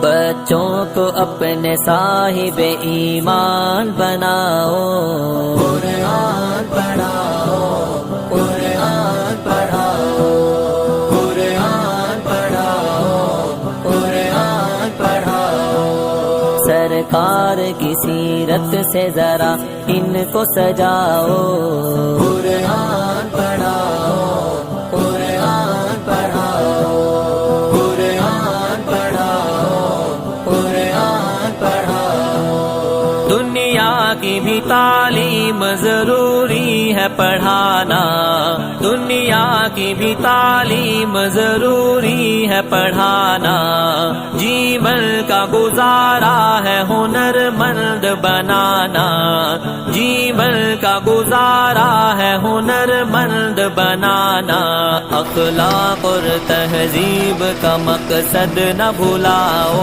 بچوں کو اپنے صاحب ایمان بناؤ، قرآن پڑھاؤ، قرآن پڑھاؤ، قرآن پڑھاؤ، قرآن پڑھاؤ۔ سرکار کی سیرت سے ذرا ان کو سجاؤ، قرآن پڑھاؤ، قرآن پڑھاؤ، قرآن پڑھاؤ، قرآن پڑھاؤ۔ دنیا کی بھی تعلیم ضروری ہے پڑھانا، دنیا کی بھی تعلیم ضروری ہے پڑھانا۔ جیون کا گزارا ہے ہنر مند بنانا، جیون کا گزارا ہے ہنر مند بنانا۔ اخلاق اور تہذیب کا مقصد نہ بھلاؤ۔